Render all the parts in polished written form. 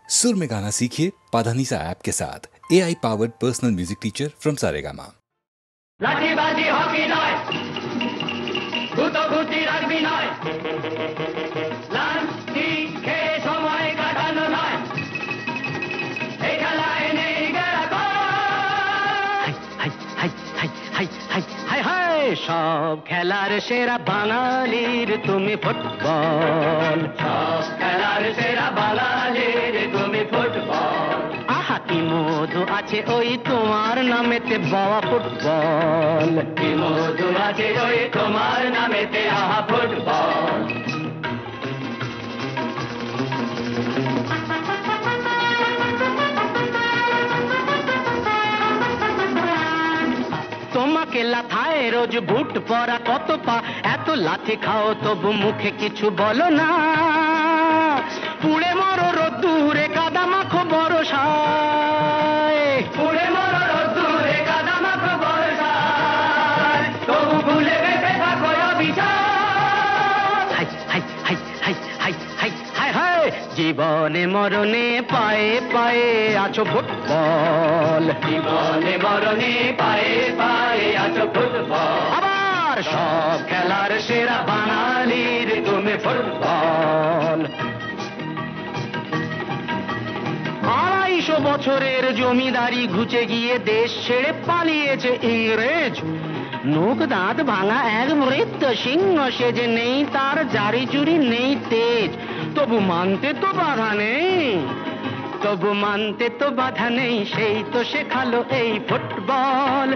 सुर में गाना सीखिए पाधानीसा ऐप के साथ। AI powered personal music teacher from Saregama. লাঠিবাজি হকি নয়, গুতোগুতি রাগবি নয়, লাঠি খেয়ে সময় কাটানো নয়, এই খেলায় নেই গেরাকয়। হাই হাই হাই হাই হাই হাই হাই, সব খেলার সেরা বাঙালির তুমি ফুটবল, সব খেলার সেরা বাঙালির তুমি ফুটবল। আহা কি মধু আছে ওই তোমার নামেতে বাবা ফুটবল, কি মধু আছে ওই তোমার নামেতে আহা ফুটবল। তোমাকে লাথায় রোজ বুট পরা কত পা, এত লাথি খাও তবু মুখে কিছু বলো না, পুড়ে মরো রোদ্দুরে কাদা মাখো বরসায়, পুড়ে মরো রোদ্দুরে কাদা মাখো বরসায়, তবু ভুলে বেঁচে থাকো অবিচার। হাই হাই হাই হাই হাই হাই হাই হাই, জীবনে মরণে পায়ে পায়ে আছো ফুটবল, জীবনে মরণে পায়ে পায়ে আছো ফুটবল। আবার সব খেলার সেরা বাঙালির তুমি ফুটবল। 250 বছরের জমিদারি ঘুচে গিয়ে দেশ ছেড়ে পালিয়েছে ইংরেজ, নোক দাঁত ভাঙা এক মৃত সিংহ সেজে, নেই তার জারি জুরি নেই তেজ, তবু মানতে তো বাধা নেই, তবু মানতে তো বাধা নেই, সেই তো শেখালো এই ফুটবল।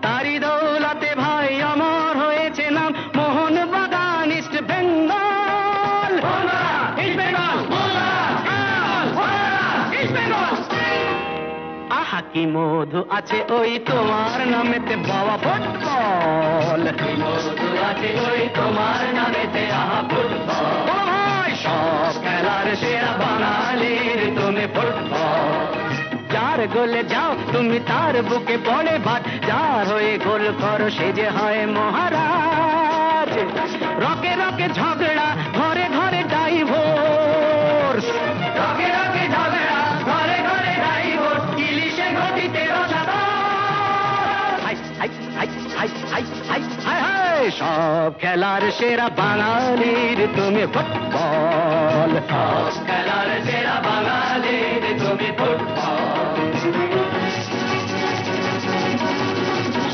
তারি দৌলতে ভাই অমর হয়েছে নাম মোহনবাগান ইস্ট বেঙ্গল। আহা কি মধু আছে ওই তোমার নামেতে বাবা ফুটবল, কি মধু আছে ওই তোমার নামেতে আহা ফুটবল। সব খেলার সেরা বাঙালির তুমি ফুটবল। যার গোলে যাও তুমি তার বুকে পড়ে ভাত, যার হয়ে গোল করো সে যে হয় মহারাজ। রকে রকে ঝগড়া ঘরে ঘরে ডাইভোর্স, রকে রকে ঝগড়া ঘরে ঘরে ডাইভোর্স, ইলিশে ঘটিতে রসাদা। হাই হাই হাই হাই হাই হাই হাই হাই, সব খেলার সেরা বাঙালির তুমি ফুটবল, সব খেলার সেরা বাঙালির তুমি ফুটবল।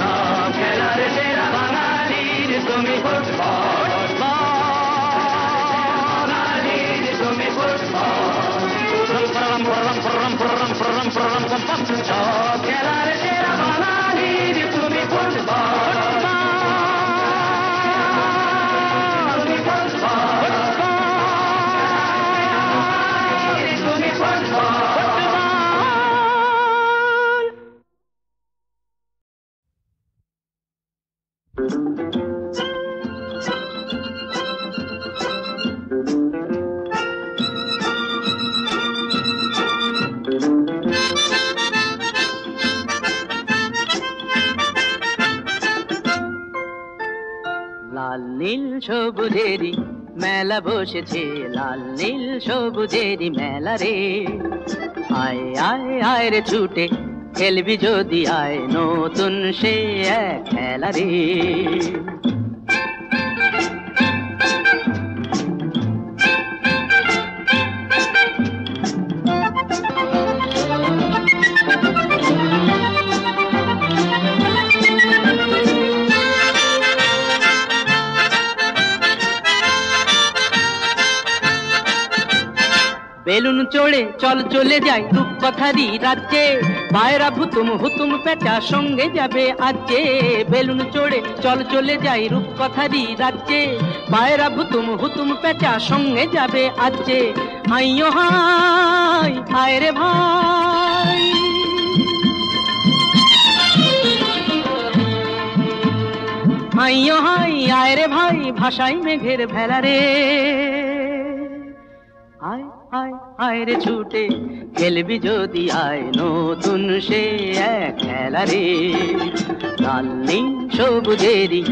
সব খেলার সেরা বাঙালির তুমি ফুটবল, বাঙালির তুমি ফুটবল। সব খেলার সেরা বাঙালির তুমি ফুটবল। লাল নীল সবুজেরই মেলা বসেছে, লাল নীল সবুজেরই মেলা রে। আয় আয় আয় রে ছুটে খেলবি যদি আয়, নতুন সে এক খেলা রে। বেলুন চড়ে চল চলে যাই রূপকথারই রাজ্যে, পায়রা ভুতুম হুতুম পেঁচা সঙ্গে যাবে আজকে। বেলুন চড়ে চল চলে যাই রূপকথারই রাজ্যে, পায়রা ভুতুম হুতুম পেঁচা সঙ্গে যাবে আজকে। হাইও হাই হায় রে ভাই, হাইও হাই আয় রে ভাই, ভাষাই মেঘের ভেলা রে। আয় আয় আয় রে ছুটে খেলবি যদি আয়, নতুন সে এক খেলা রে। লাল নীল সবুজেরই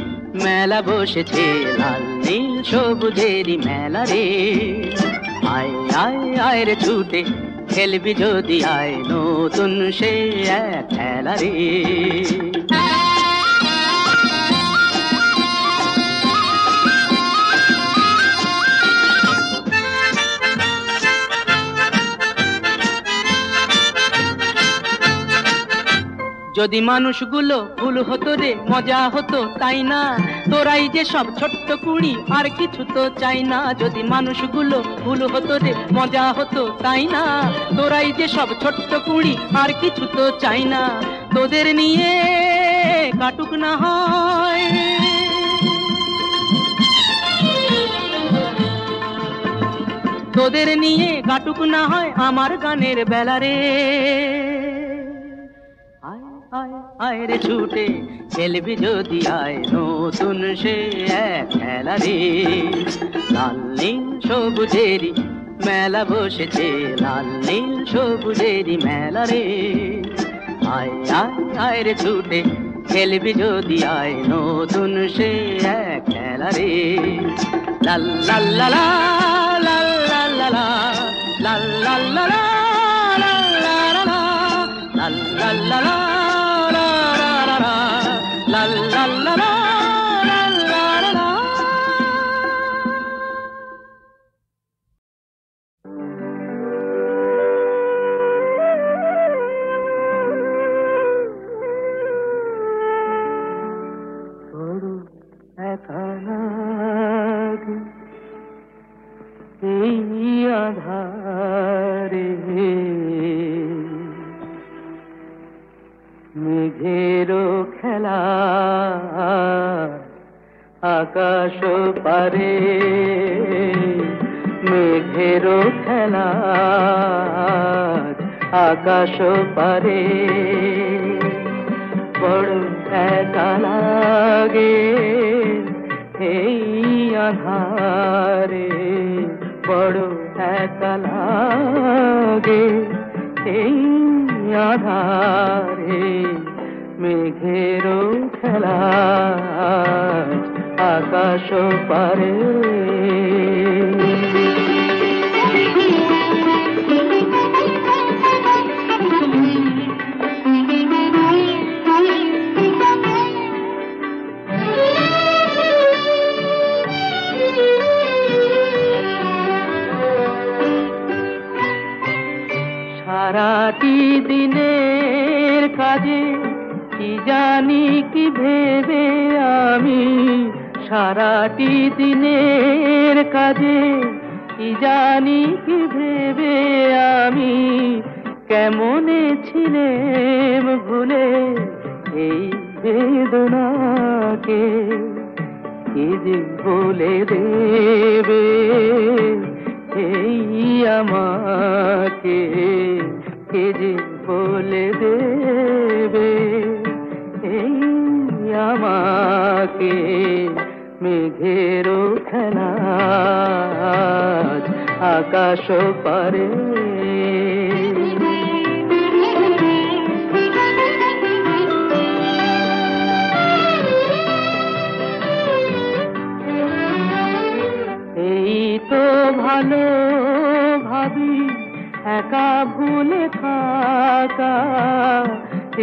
মেলা বসেছে, লাল নীল সবুজেরই মেলা রে। আয় আয় আয় রে ছুটে খেলবি যদি আয় নতুন সে এক খেলা রে। যদি মানুষগুলো ভুল হতো রে মজা হতো তাই না, তোরাই যে সব ছোট্ট কুড়ি আর কিছু তো চাই না। যদি মানুষগুলো ভুল হতো রে মজা হতো তাই না, তোরাই যে সব ছোট্ট কুড়ি আর কিছু তো চাই না। তোদের নিয়ে কাটুক না হয় তোদের নিয়ে কাটুক না হয় আমার গানের বেলা রে। আয় রে ছুটে খেলবি যদি আয় নতুন সে এক খেলা রে। লাল নীল সবুজেরই মেলা বসেছে, লাল নীল সবুজেরই মেলা রে। আয় আয় আয় রে ছুটে খেলবি যদি আয় নতুন সে এক খেলা রে। লাল লাল লা লা লাল লাল লা লা লাল লাল লা লা লাল লাল লা লা la la la la la la la la। छोड़ो ऐसा लागे এই আধারে মেঘেরও খেলা আকাশ পারে, মেঘেরও খেলা আকাশ পারে। বড় একা লাগে এই আধারে, বড় একা লাগে এই আধারে। মেঘেরও খেলা আকাশ পারে। সারাটি দিনের কাজে কি জানি কি ভেবে আমি, সারাটি দিনের কাজে কি জানি কি ভেবে আমি, কেমনে ছিলেম ভুলে এই বেদনাকে। কি যে বলে দেবে এই আমাকে, কে যে বলে দেবে এই আমাকে। মেঘেরও খেলা আকাশ পারে। এই তো ভালো ভাবি একা ভুলে থাকা,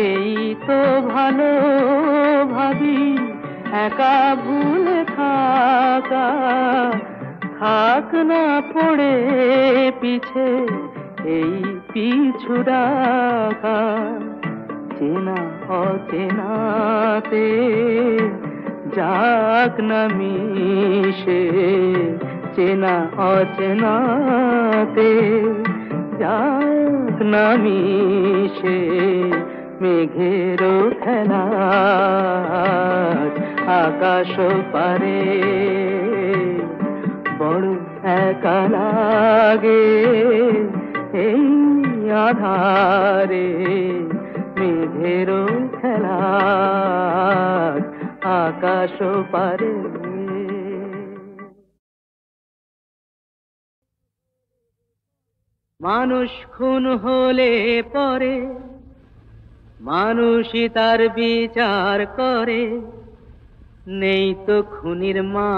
এই তো ভালো ভাবি একা ভুলে থাকা। থাক না পড়ে পিছে এই পিছু ডাকা, চেনা অচেনাতে যাক না মিশে, চেনা অচেনাতে যাক না মিশে। মেঘেরও খেলা আকাশ পারে। বড় একা লাগে এই আধারে, মেঘেরও খেলা আকাশ পারে। মানুষ খুন হলে পরে মানুষই তার বিচার করে, নেই তো খুনির মা।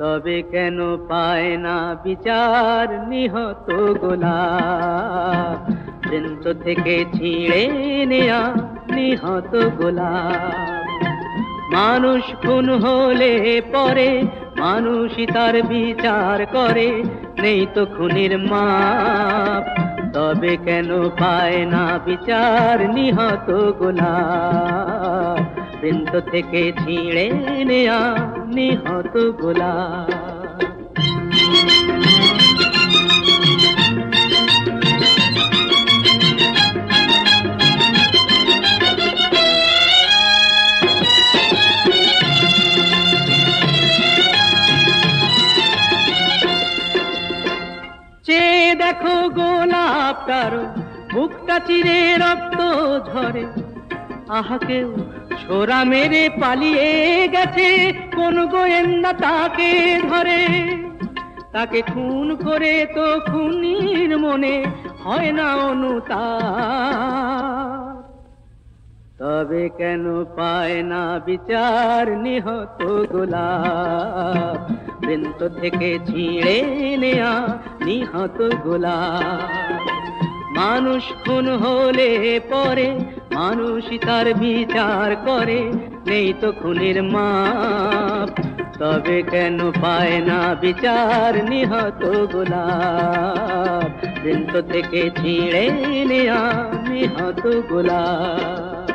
তবে কেন পায় না বিচার নিহত গোলাপ, বৃন্ত থেকে ছিঁড়ে নেয়া নিহত গোলাপ। মানুষ খুন হলে পরে মানুষই তার বিচার করে, নেই তো খুনির মাপ। তবে কেন পায় না বিচার নিহত গোলাপ, বৃন্ত থেকে ছিঁড়ে নেয়া নিহত গোলাপ। চেয়ে দেখো গোলাপটার বুকটা চিরে রক্ত ঝরে, আহা কেউ ছোরা মেরে পালিয়ে গেছে, কোন গোয়েন্দা তাকে ধরে। তাকে খুন করে তো খুনির মনে হয় না অনুতাপ। তবে কেন পায় না বিচার নিহত গোলাপ, বৃন্ত থেকে ছিঁড়ে নেয়া নিহত গোলাপ। মানুষ খুন হলে পরে মানুষই তার বিচার করে, নেই তো খুনির মাপ। তবে কেন পায় না বিচার নিহত গোলাপ, বৃন্ত থেকে ছিঁড়ে নেয়া নিহত গোলাপ।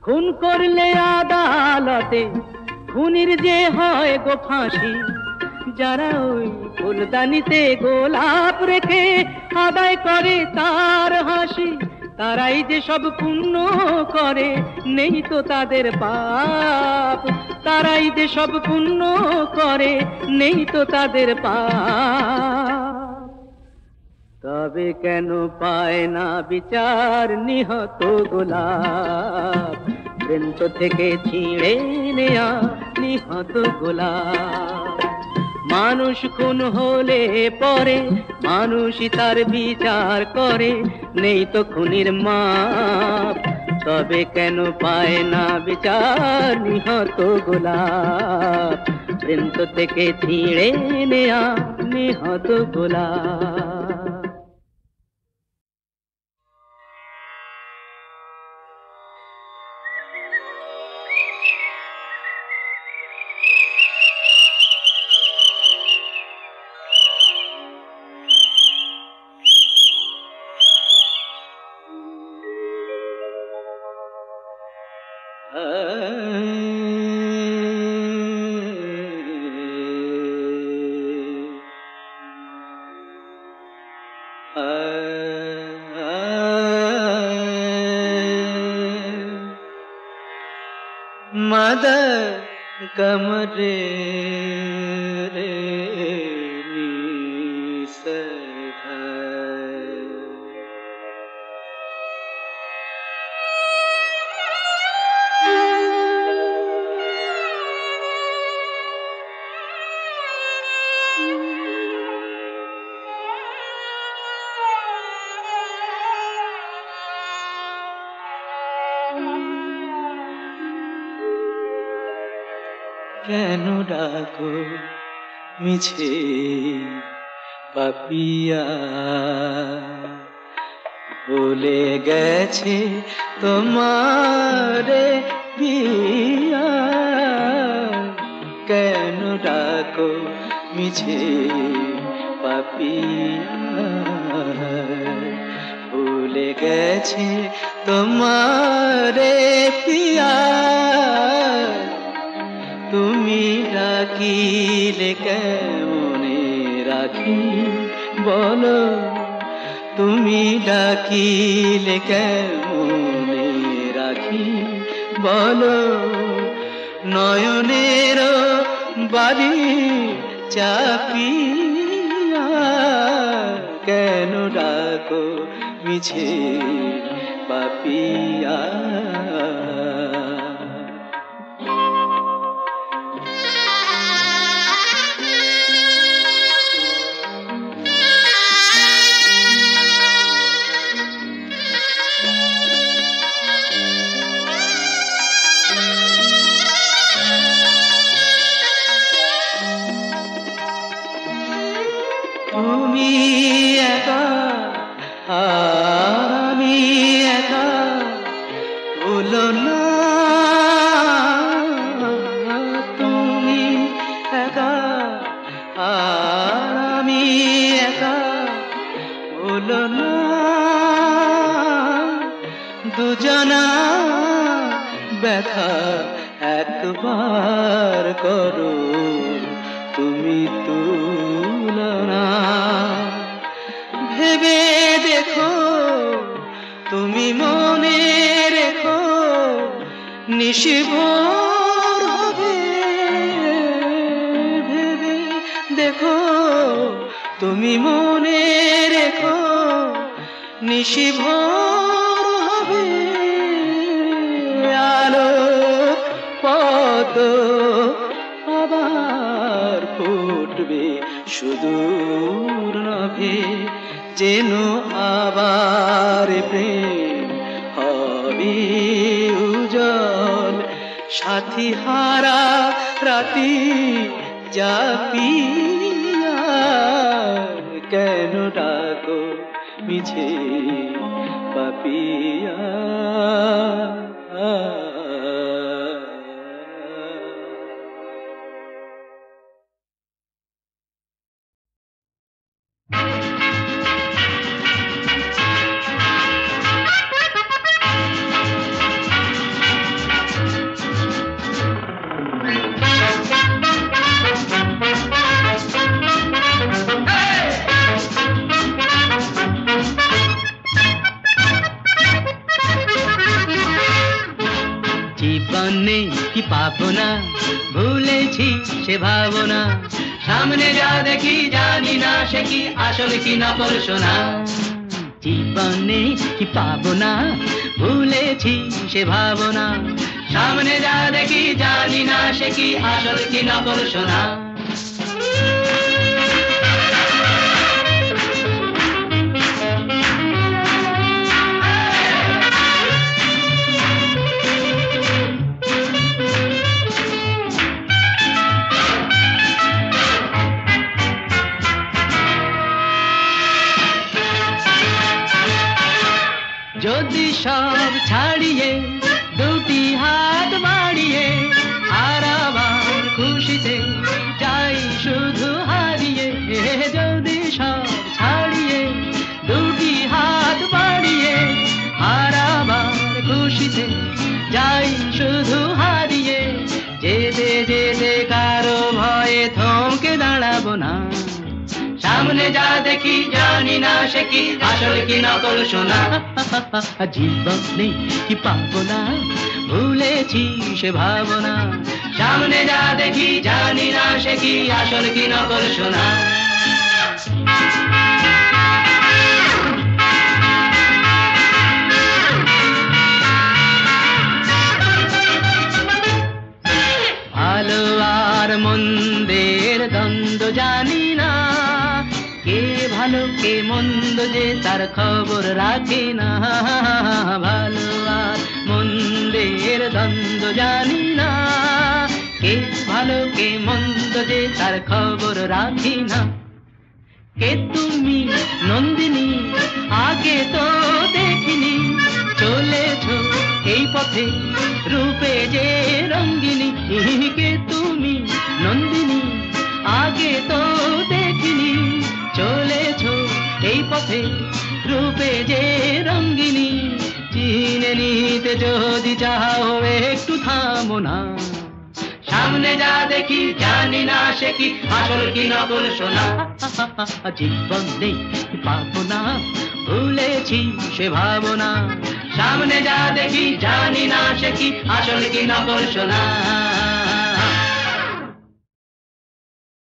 খুন করলে আদালতে খুনির যে হয় গো ফাঁসি, যারা ওই ফুলদানিতে গোলাপ রেখে আদায় করে তার হাসি, তারাই যে সব পুণ্য করে, নেই তো তাদের পাপ। তারাই যে সব পুণ্য করে, নেই তো তাদের পাপ। তবে কেন পায় না বিচার নিহত গোলাপ, বৃন্ত থেকে ছিঁড়ে নেয়া নিহত গোলাপ। মানুষ খুন হলে পরে মানুষই তার বিচার করে, নেই তো খুনির মাপ। তবে কেন পায় না বিচার নিহত গোলাপ, বৃন্ত থেকে ছিঁড়ে নেয়া নিহত গোলাপ। मदर कमरे रे কেন ডাকো মিছে পাপিয়া, ভুলে গেছে তোমারে বিয়া। কেন ডাকো মিছে পাপিয়া, ভুলে গেছে তোমারে পিয়া। তুমি ডাকিলে কেমনে রাখি বলো, তুমি ডাকিলে কেমনে রাখি বলো। নয়নের বাড়ি চাপিয়া, কেন ডাকো মিছে পাপিয়া। একা আর আমি একা, ভুলো না তুমি একা আর আমি একা, ভুলো না দুজনা ব্যথা একবার করো তুমি তুলনা। ভেবে দেখো তুমি মনে রেখো নিশিভোর হবে, ভেবে দেখো তুমি মনে রেখো নিশিভোর হবে, আলো পদ্ম আবার ফুটবে সুদূর নভে, যেন আবার প্রেম হবে উজ্জ্বল। সাথী হারা রাতি জাপিয়া কেন ডাকো মিছে পাপিয়া। জীবনে কি পাবো না, ভুলেছি সে ভাবনা, সামনে যা দেখি জানি না সে কি আসল কি নকল সোনা। জীবনে কি পাবো না, ভুলেছি সে ভাবনা, সামনে যা দেখি জানি না সে কি আসল কি নকল সোনা। যদি সব ছাড়িয়ে দুটি হাত বাড়িয়ে আর আবার খুশিতে যাই শুধু হারিয়ে, যদি সব ছাড়িয়ে দুটি হাত বাড়িয়ে আর আবার খুশিতে যাই শুধু হারিয়ে, যেতে যেতে কারো ভয়ে থমকে দাঁড়াবো না, সামনে যা দেখি জানি না সে কি আসল কি নকল সোনা। জীবনে কি পাবো না, ভুলেছি সে ভাবনা, সামনে যা দেখি জানি না সে কি আসল কি নকল সোনা। ভালো আর মন্দের দ্বন্দ্ব জানি না, কে ভালো কে মন্দ যে তার খবর রাখে না। ভালো আর মন্দের দ্বন্দ্ব জানি না, কে ভালো কে মন্দ যে তার খবর রাখে না। কে তুমি নন্দিনী আগে তো দেখিনি, চলেছো এই পথে রূপে যে রঙ্গিনী। কে তুমি নন্দিনী আগে তো দেখিনি, চলেছো এই পথে রূপে যে রঙ্গিনী। চিনে নিতে যদি চাও একটু থামো না, সামনে যা দেখি জানি না সে কি আসল কি নকল সোনা। জীবনে পাবো না, ভুলেছি সে ভাবনা, সামনে যা দেখি জানি না সে কি আসল কি নকল সোনা।